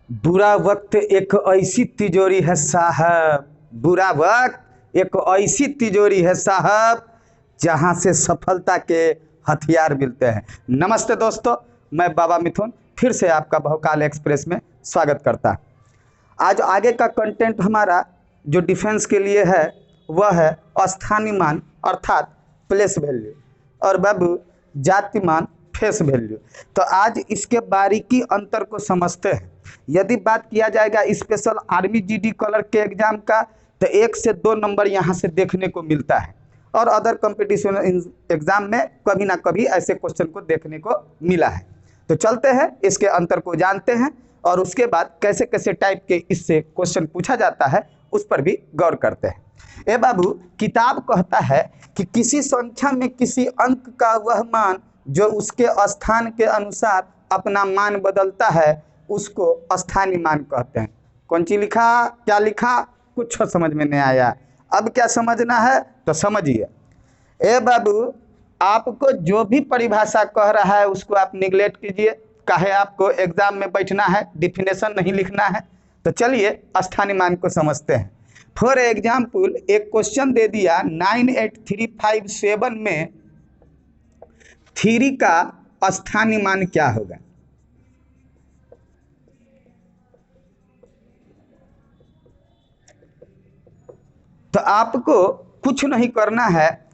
बुरा वक्त एक ऐसी तिजोरी है साहब, बुरा वक्त एक ऐसी तिजोरी है साहब, जहां से सफलता के हथियार मिलते हैं। नमस्ते दोस्तों, मैं बाबा मिथुन फिर से आपका बहुकाल एक्सप्रेस में स्वागत करता। आज आगे का कंटेंट हमारा जो डिफेंस के लिए है वह है स्थानीय मान अर्थात प्लेस वैल्यू और बाबू जातिमान फेस वैल्यू। तो आज इसके बारीकी अंतर को समझते हैं। यदि बात किया जाएगा स्पेशल आर्मी जीडी कलर के एग्जाम का, तो 1 से 2 नंबर यहाँ से देखने को मिलता है और अदर कंपटीशन एग्जाम में कभी ना कभी ऐसे क्वेश्चन को देखने को मिला है। तो चलते हैं, इसके अंतर को जानते हैं और उसके बाद कैसे कैसे टाइप के इससे क्वेश्चन पूछा जाता है उस पर भी गौर करते हैं। ए बाबू, किताब कहता है कि किसी संख्या में किसी अंक का वह मान जो उसके स्थान के अनुसार अपना मान बदलता है उसको स्थानीय मान कहते हैं। कौन सी लिखा, क्या लिखा, कुछ समझ में नहीं आया। अब क्या समझना है तो समझिए। ए बाबू, आपको जो भी परिभाषा कह रहा है उसको आप निगलेक्ट कीजिए। काहे आपको एग्जाम में बैठना है, डिफिनेशन नहीं लिखना है। तो चलिए स्थानीय मान को समझते हैं। फॉर एग्जाम्पल, एक क्वेश्चन दे दिया 98357 में 3 का स्थानीय मान क्या होगा। तो आपको कुछ नहीं करना है,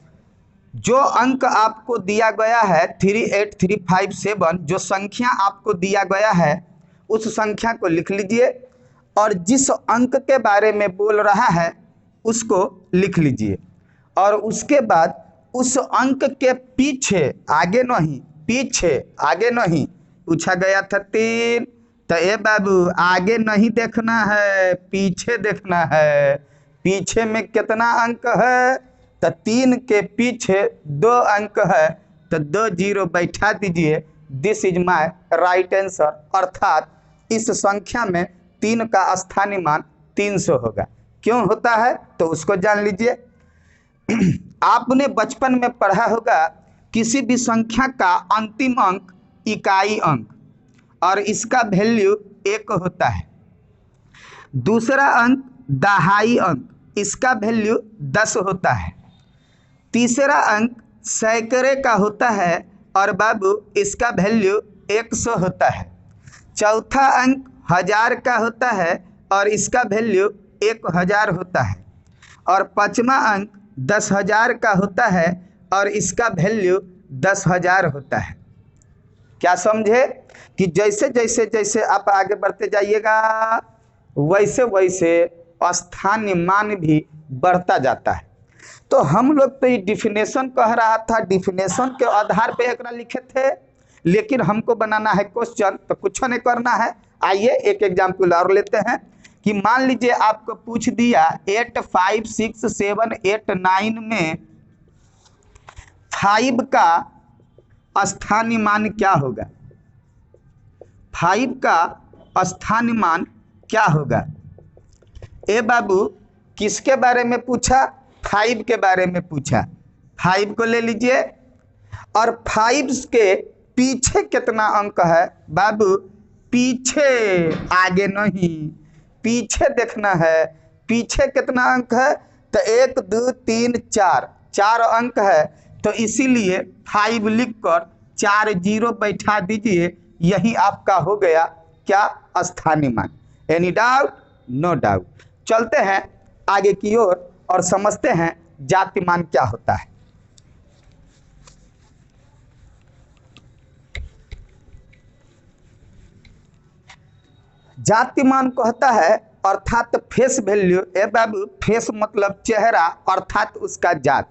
जो अंक आपको दिया गया है 38357, जो संख्या आपको दिया गया है उस संख्या को लिख लीजिए और जिस अंक के बारे में बोल रहा है उसको लिख लीजिए और उसके बाद उस अंक के पीछे, आगे नहीं, पीछे, आगे नहीं, पूछा गया था 3, तो ए बाबू आगे नहीं देखना है, पीछे देखना है। पीछे में कितना अंक है, तो 3 के पीछे 2 अंक है, तो 2 जीरो बैठा दीजिए। This is my right answer, अर्थात इस संख्या में 3 का स्थानीय मान 300 होगा। क्यों होता है तो उसको जान लीजिए। आपने बचपन में पढ़ा होगा किसी भी संख्या का अंतिम अंक इकाई अंक और इसका वैल्यू 1 होता है। दूसरा अंक दहाई अंक, इसका वैल्यू 10 होता है। तीसरा अंक सैकड़े का होता है और बाबू इसका वैल्यू 100 होता है। चौथा अंक 1000 का होता है और इसका वैल्यू 1000 होता है। और पांचवा अंक 10,000 का होता है और इसका वैल्यू 10,000 होता है। क्या समझे कि जैसे जैसे जैसे आप आगे बढ़ते जाइएगा वैसे वैसे स्थानीय मान भी बढ़ता जाता है। तो हम लोग तो ये डिफिनेशन कह रहा था, डिफिनेशन के आधार पे एक लिखे थे, लेकिन हमको बनाना है क्वेश्चन, तो कुछ नहीं करना है। आइए एक एग्जाम्पल और लेते हैं कि मान लीजिए आपको पूछ दिया 8, 5, 6, 7, 8, 9 में 5 का स्थानीय मान क्या होगा। 5 का स्थानीय मान क्या होगा। ए बाबू, किसके बारे में पूछा, 5 के बारे में पूछा। 5 को ले लीजिए और 5 के पीछे कितना अंक है बाबू, पीछे, आगे नहीं, पीछे देखना है। पीछे कितना अंक है, तो 1, 2, 3, 4 अंक है। तो इसीलिए 5 लिखकर 4 जीरो बैठा दीजिए। यही आपका हो गया क्या, स्थानीय मान। Any doubt, no doubt. चलते हैं आगे की ओर और समझते हैं जातिमान क्या होता है। जातिमान कहता है अर्थात फेस वैल्यू। ए बाबू, फेस मतलब चेहरा अर्थात उसका जात।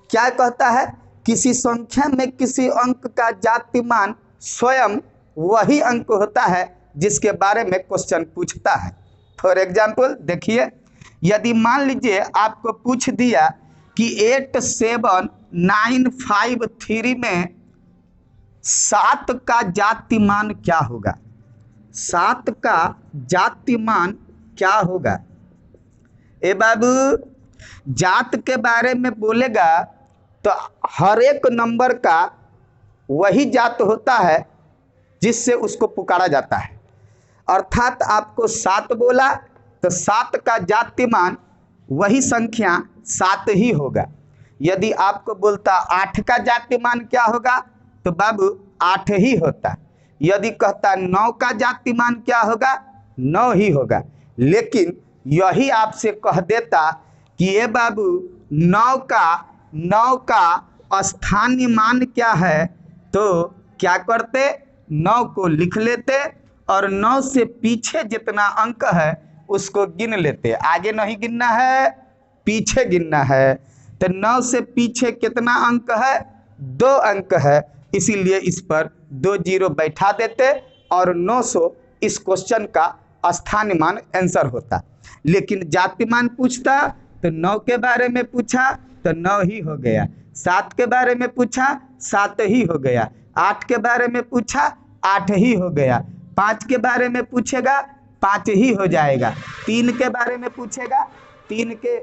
क्या कहता है, किसी संख्या में किसी अंक का जातिमान स्वयं वही अंक होता है जिसके बारे में क्वेश्चन पूछता है। फॉर एग्जाम्पल देखिए, यदि मान लीजिए आपको पूछ दिया कि 87953 में 7 का जातिमान क्या होगा। 7 का जातिमान क्या होगा। ए बाबू, जात के बारे में बोलेगा तो हर एक नंबर का वही जात होता है जिससे उसको पुकारा जाता है। अर्थात आपको 7 बोला तो 7 का जातिमान वही संख्या 7 ही होगा। यदि आपको बोलता 8 का जातिमान क्या होगा तो बाबू 8 ही होता। यदि कहता 9 का जातिमान क्या होगा 9 ही होगा। लेकिन यही आपसे कह देता कि ये बाबू 9 का स्थानीय मान क्या है, तो क्या करते 9 को लिख लेते और 9 से पीछे जितना अंक है उसको गिन लेते। आगे नहीं गिनना है, पीछे गिनना है। तो 9 से पीछे कितना अंक है 2 अंक है, इसीलिए इस पर 2 जीरो बैठा देते और 900 इस क्वेश्चन का स्थानीय मान आंसर होता। लेकिन जातिमान पूछता तो 9 के बारे में पूछा तो 9 ही हो गया, 7 के बारे में पूछा 7 ही हो गया, 8 के बारे में पूछा 8 ही हो गया, 5 के बारे में पूछेगा 5 ही हो जाएगा, 3 के बारे में पूछेगा 3 के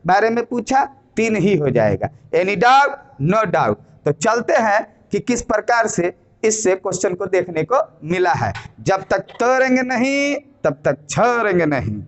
बारे में पूछा 3 ही हो जाएगा। Any doubt? No doubt. तो चलते हैं कि किस प्रकार से इससे क्वेश्चन को देखने को मिला है। जब तक तोड़ेंगे नहीं तब तक छोड़ेंगे नहीं।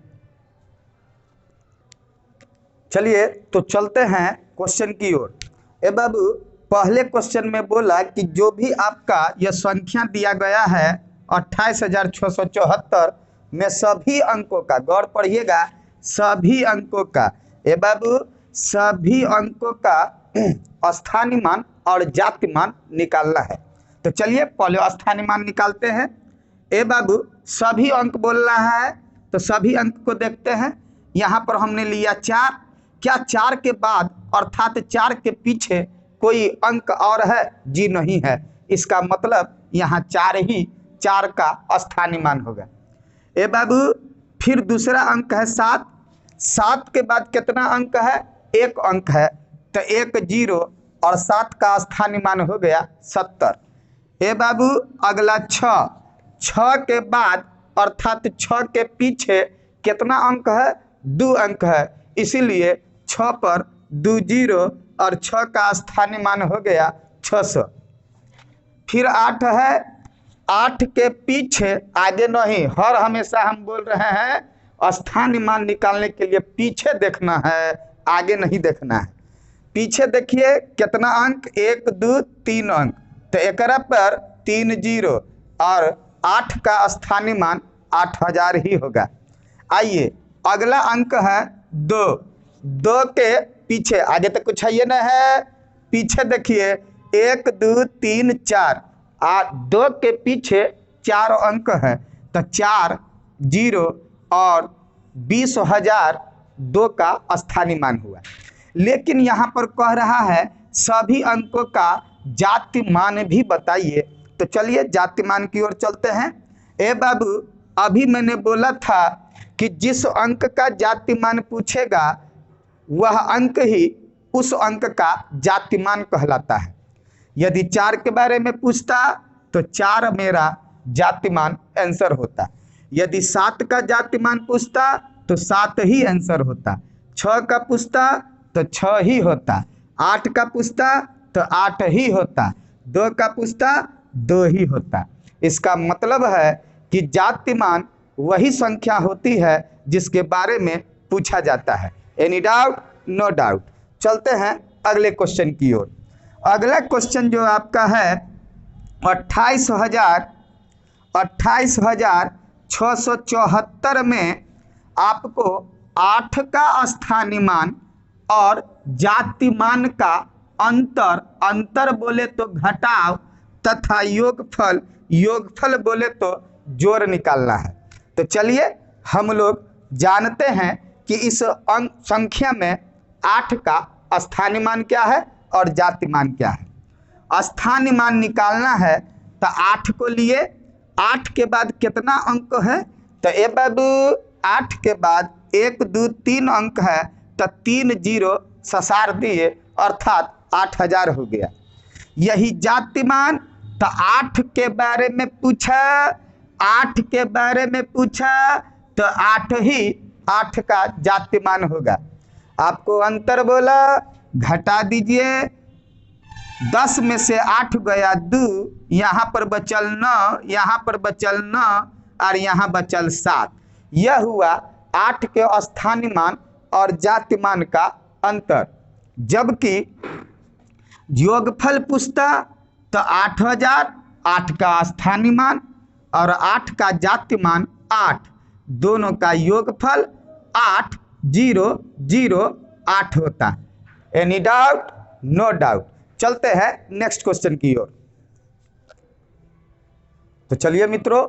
चलिए तो चलते हैं क्वेश्चन की ओर। ए बाबू पहले क्वेश्चन में बोला कि जो भी आपका यह संख्या दिया गया है 28,674 में सभी अंकों का, गौर पढ़िएगा, सभी अंकों का, ए बाबू सभी अंकों का स्थानीय मान और जाति मान निकालना है। तो चलिए पहले स्थानीय मान निकालते हैं। ए बाबू सभी अंक बोल रहा है तो सभी अंक को देखते हैं। यहाँ पर हमने लिया 4। क्या 4 के बाद अर्थात 4 के पीछे कोई अंक और है? जी नहीं है। इसका मतलब यहाँ 4 ही 4 का स्थानीय मान होगा। ए बाबू फिर दूसरा अंक है 7। 7 के बाद कितना अंक है? 1 अंक है, तो 1 जीरो और 7 का स्थानीय मान हो गया 70। ए बाबू अगला 6। 6 के बाद अर्थात 6 के पीछे कितना अंक है? 2 अंक है, इसीलिए 6 पर 2 जीरो और 6 का स्थानीय मान हो गया 600। फिर 8 है। 8 के पीछे आगे नहीं, हर हमेशा हम बोल रहे हैं स्थानीय मान निकालने के लिए पीछे देखना है, आगे नहीं देखना है। पीछे देखिए कितना अंक? 1 2 3 अंक, तो एकरा पर 3 जीरो और 8 का स्थानीय मान 8000 ही होगा। आइए अगला अंक है 2। 2 के पीछे आगे तो कुछ है ये नहीं है, पीछे देखिए 1 2 3 4 2 के पीछे 4 अंक है, तो 4 जीरो और 20,000 2 का स्थानीय मान हुआ। लेकिन यहाँ पर कह रहा है सभी अंकों का जाति मान भी बताइए। तो चलिए जाति मान की ओर चलते हैं। ए बाबू अभी मैंने बोला था कि जिस अंक का जाति मान पूछेगा वह अंक ही उस अंक का जाति मान कहलाता है। यदि 4 के बारे में पूछता तो 4 मेरा जाति मान आंसर होता। यदि 7 का जाति मान पूछता तो 7 ही आंसर होता। 6 का पूछता तो 6 ही होता। 8 का पूछता तो 8 ही होता। 2 का पूछता 2 ही होता। इसका मतलब है कि जाति मान वही संख्या होती है जिसके बारे में पूछा जाता है। Any doubt? No doubt. चलते हैं अगले क्वेश्चन की ओर। अगला क्वेश्चन जो आपका है 28,674 में आपको 8 का स्थानीय मान और जाति मान का अंतर बोले तो घटाव तथा योगफल बोले तो जोड़ निकालना है। तो चलिए हम लोग जानते हैं कि इस अंक संख्या में 8 का स्थानीय मान क्या है और जाति मान क्या है। स्थानीय मान निकालना है तो 8 को लिए, 8 के बाद कितना अंक है? तो ए बाबू 8 के बाद 1 2 3 अंक है, तो 3 जीरो ससार दिए अर्थात 8000 हो गया। यही जाति मान। तो 8 के बारे में पूछा, 8 के बारे में पूछा तो 8 ही 8 का जाति मान होगा। आपको अंतर बोला, घटा दीजिए। 10 में से 8 गया 2, यहाँ पर बचल 9, यहाँ पर बचल 9, और यहाँ बचल 7। यह हुआ 8 के स्थानीय मान और जाति मान का अंतर। जबकि योगफल पूछता तो 8000, 8 का स्थानीय मान और 8 का जाति मान 8, दोनों का योगफल 8 0 0 8 होता। Any doubt? No doubt. चलते हैं नेक्स्ट क्वेश्चन की ओर। तो चलिए मित्रों,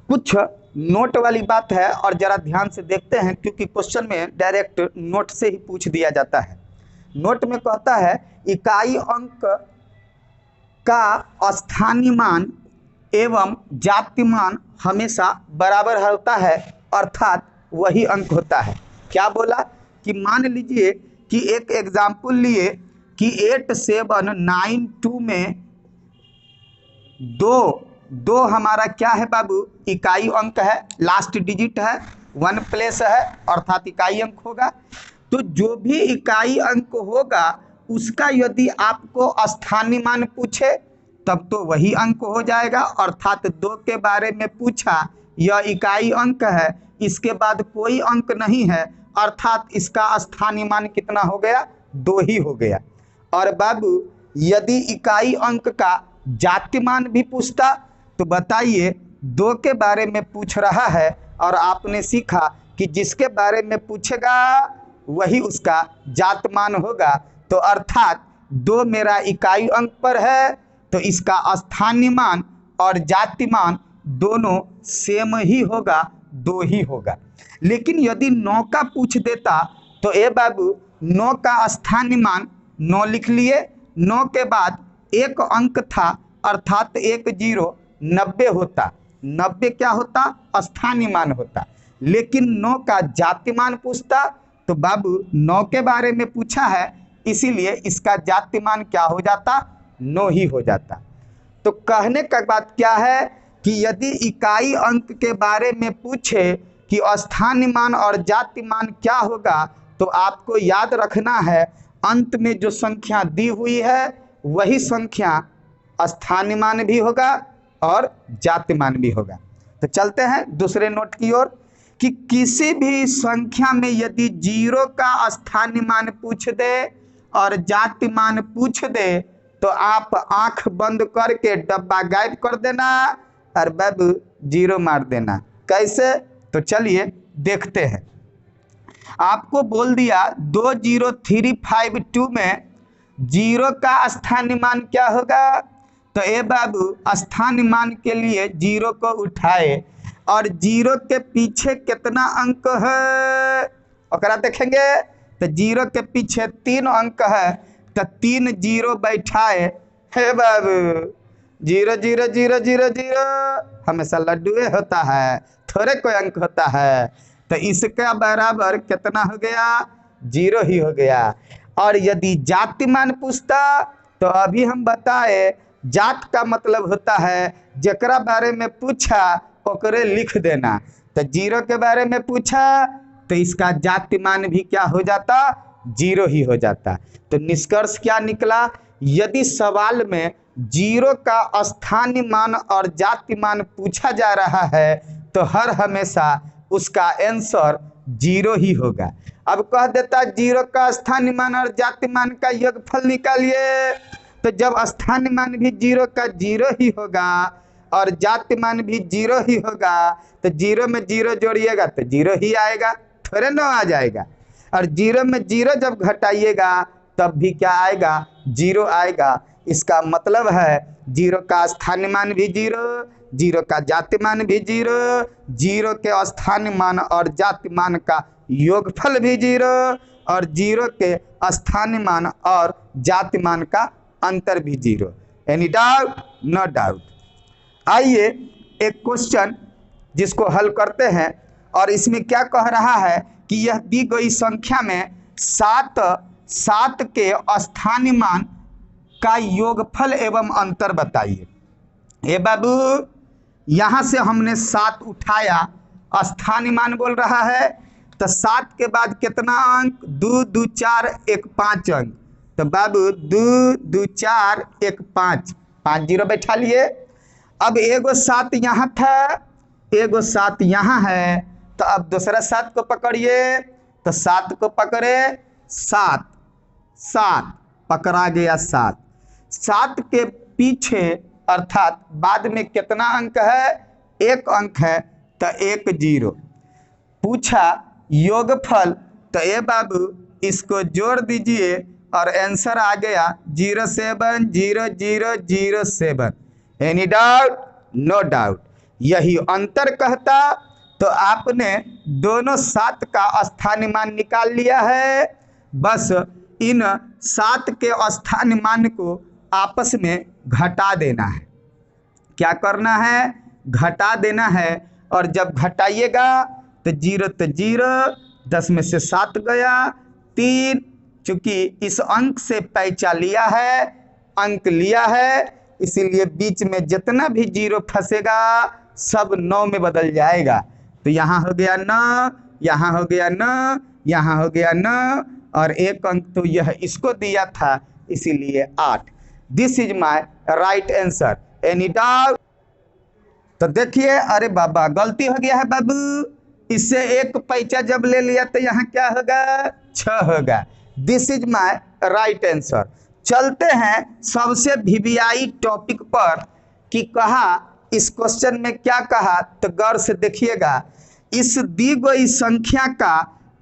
कुछ नोट वाली बात है और जरा ध्यान से देखते हैं, क्योंकि क्वेश्चन में डायरेक्ट नोट से ही पूछ दिया जाता है। नोट में कहता है इकाई अंक का स्थानीय मान एवं जाति मान हमेशा बराबर होता है, अर्थात वही अंक होता है। क्या बोला कि मान लीजिए कि एक एग्जाम्पल लिए कि 8792 में दो हमारा क्या है बाबू, इकाई अंक है, लास्ट डिजिट है, 1 प्लेस है, अर्थात इकाई अंक होगा। तो जो भी इकाई अंक होगा उसका यदि आपको स्थानीय मान पूछे तब तो वही अंक हो जाएगा, अर्थात 2 के बारे में पूछा, यह इकाई अंक है, इसके बाद कोई अंक नहीं है, अर्थात इसका स्थानीय मान कितना हो गया, 2 ही हो गया। और बाबू यदि इकाई अंक का जाति मान भी पूछता तो बताइए 2 के बारे में पूछ रहा है और आपने सीखा कि जिसके बारे में पूछेगा वही उसका जात मान होगा, तो अर्थात 2 मेरा इकाई अंक पर है तो इसका स्थानीय मान और जाति मान दोनों सेम ही होगा, 2 ही होगा। लेकिन यदि 9 का पूछ देता तो ए बाबू 9 का स्थानीय मान 9 लिख लिए, 9 के बाद एक अंक था, अर्थात 1 0 90 होता, 90 क्या होता, स्थानीय मान होता। लेकिन 9 का जाति मान पूछता तो बाबू 9 के बारे में पूछा है, इसीलिए इसका जाति मान क्या हो जाता, 9 ही हो जाता। तो कहने का बात क्या है कि यदि इकाई अंक के बारे में पूछे कि स्थानीय मान और जाति मान क्या होगा, तो आपको याद रखना है अंत में जो संख्या दी हुई है वही संख्या स्थानीय मान भी होगा और जाति मान भी होगा। तो चलते हैं दूसरे नोट की ओर कि किसी भी संख्या में यदि 0 का स्थानीय मान पूछ दे और जाति मान पूछ दे तो आप आंख बंद करके डब्बा गायब कर देना और बाबू 0 मार देना। कैसे? तो चलिए देखते हैं। आपको बोल दिया 20352 में 0 का स्थानीय मान क्या होगा, तो ए बाबू स्थानीय मान के लिए 0 को उठाए और 0 के पीछे कितना अंक है ओकरा देखेंगे, तो 0 के पीछे 3 अंक है, तो 3 0 बैठाए, हे बाबू 0 0 0 0 0 हमेशा लड्डुए होता है, थोड़े कोई अंक होता है, तो इसका बराबर कितना हो गया, 0 ही हो गया। और यदि जाति मान पूछता तो अभी हम बताए जात का मतलब होता है जकरा बारे में पूछा ओकरे लिख देना, तो 0 के बारे में पूछा तो इसका जाति मान भी क्या हो जाता, 0 ही हो जाता। तो निष्कर्ष क्या निकला, यदि सवाल में 0 का स्थानीय मान और जाति मान पूछा जा रहा है तो हर हमेशा उसका आंसर 0 ही होगा। अब कह देता 0 का स्थानीय मान और जाति मान का योगफल निकालिए, तो जब स्थानीय मान भी 0 का 0 ही होगा और जाति मान भी 0 ही होगा, तो 0 में 0 जोड़िएगा तो 0 ही आएगा, थोड़े ना आ जाएगा। और 0 में 0 जब घटाइएगा तब भी क्या आएगा, 0 आएगा। इसका मतलब है 0 का स्थानीय मान भी 0, 0 का जाति मान भी 0, 0 के स्थानीय मान और जाति मान का योगफल भी 0 और 0 के स्थानीय मान और जाति मान का अंतर भी 0। Any doubt? No doubt. आइए एक क्वेश्चन जिसको हल करते हैं, और इसमें क्या कह रहा है कि यह दी गई संख्या में 7 के स्थानीय मान का योगफल एवं अंतर बताइए। ए बाबू यहाँ से हमने 7 उठाया, स्थानीय मान बोल रहा है, तो 7 के बाद कितना अंक, 2 2 4 1 5 अंक, तो बाबू 2 2 4 1 5 5 0 बैठा लिए। अब एगो 7 यहाँ था, एगो 7 यहाँ है, तो अब दूसरा 7 को पकड़िए, तो 7 को पकड़े, 7 7 पकड़ा गया, 7 7 के पीछे अर्थात बाद में कितना अंक है, 1 अंक है, तो 1 0। पूछा योगफल, तो ये बाबू इसको जोड़ दीजिए और आंसर आ गया 070007। Any doubt? No doubt. यही अंतर कहता, तो आपने दोनों 7 का स्थानीय मान निकाल लिया है। बस इन 7 के स्थानीय मान को आपस में घटा देना है। क्या करना है? घटा देना है। और जब घटाइएगा तो 0 तो 0, 10 में से 7 गया 3। चूंकि इस अंक से पैंचा लिया है, अंक लिया है, इसीलिए बीच में जितना भी 0 फंसेगा सब 9 में बदल जाएगा। तो यहाँ हो गया 9, यहाँ हो गया 9, यहाँ हो गया 9, और 1 अंक तो यह इसको दिया था, इसीलिए 8। This is my right answer. Any doubt? तो देखिए, अरे बाबा गलती हो गया है बाबू, इससे 1 पैंचा जब ले लिया तो यहाँ क्या होगा, 6 होगा। This is my right answer. चलते हैं सबसे वीवीआई टॉपिक पर कि कहा इस क्वेश्चन में क्या कहा, तो गौर से देखिएगा। इस दी गई संख्या का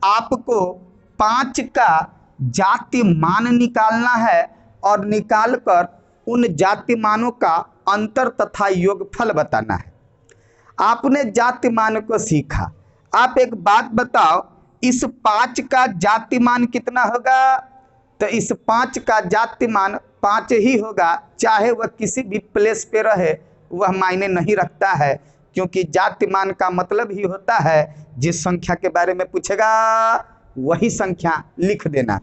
आपको 5 का जाति मान निकालना है और निकालकर उन जाति मानों का अंतर तथा योगफल बताना है। आपने जाति मान को सीखा। आप एक बात बताओ, इस 5 का जाति मान कितना होगा? तो इस 5 का जाति मान 5 ही होगा, चाहे वह किसी भी प्लेस पे रहे, वह मायने नहीं रखता है, क्योंकि जाति मान का मतलब ही होता है जिस संख्या के बारे में पूछेगा वही संख्या लिख देना।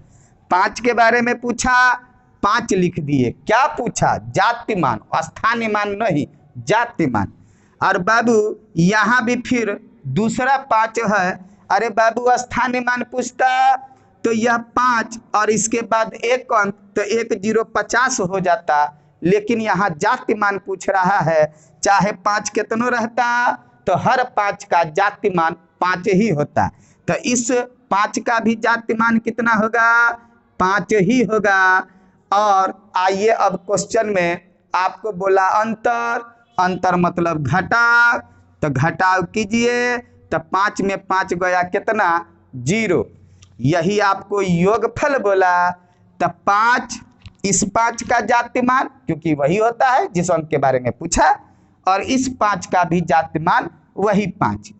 5 के बारे में पूछा, 5 लिख दिए। क्या पूछा? जाति मान, स्थानीय मान नहीं, जाति मान। और बाबू यहाँ भी फिर दूसरा 5 है। अरे बाबू स्थानीय मान पूछता तो यह 5 और इसके बाद 1 अंक, तो 1 0 50 हो जाता। लेकिन यहाँ जाति मान पूछ रहा है, चाहे 5 कितनों रहता तो हर 5 का जाति मान 5 ही होता। तो इस 5 का भी जाति मान कितना होगा? 5 ही होगा। और आइए अब क्वेश्चन में आपको बोला अंतर, अंतर मतलब घटाव, तो घटाव कीजिए, तो 5 में 5 गया कितना? 0। यही आपको योगफल बोला, तो 5 इस 5 का जाति मान, क्योंकि वही होता है जिस अंक के बारे में पूछा, और इस 5 का भी जाति मान वही 5,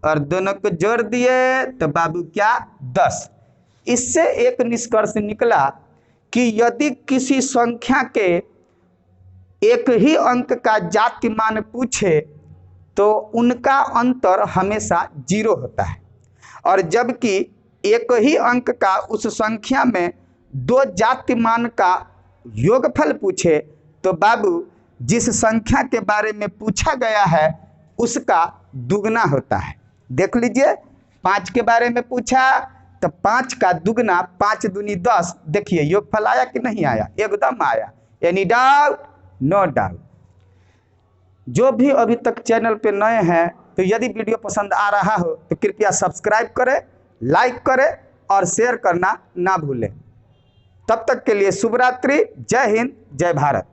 और दोनों को जोड़ दिए तो बाबू क्या? 10। इससे एक निष्कर्ष निकला कि यदि किसी संख्या के एक ही अंक का जाति मान पूछे तो उनका अंतर हमेशा 0 होता है, और जबकि एक ही अंक का उस संख्या में 2 जाति मान का योगफल पूछे तो बाबू जिस संख्या के बारे में पूछा गया है उसका दुगना होता है। देख लीजिए, 5 के बारे में पूछा तो 5 का दुगना, 5 दूनी 10। देखिए योगफल आया कि नहीं आया? एकदम आया। Any doubt? No doubt. जो भी अभी तक चैनल पे नए हैं, तो यदि वीडियो पसंद आ रहा हो तो कृपया सब्सक्राइब करें, लाइक करें और शेयर करना ना भूलें। तब तक के लिए शुभ रात्रि। जय हिंद, जय भारत।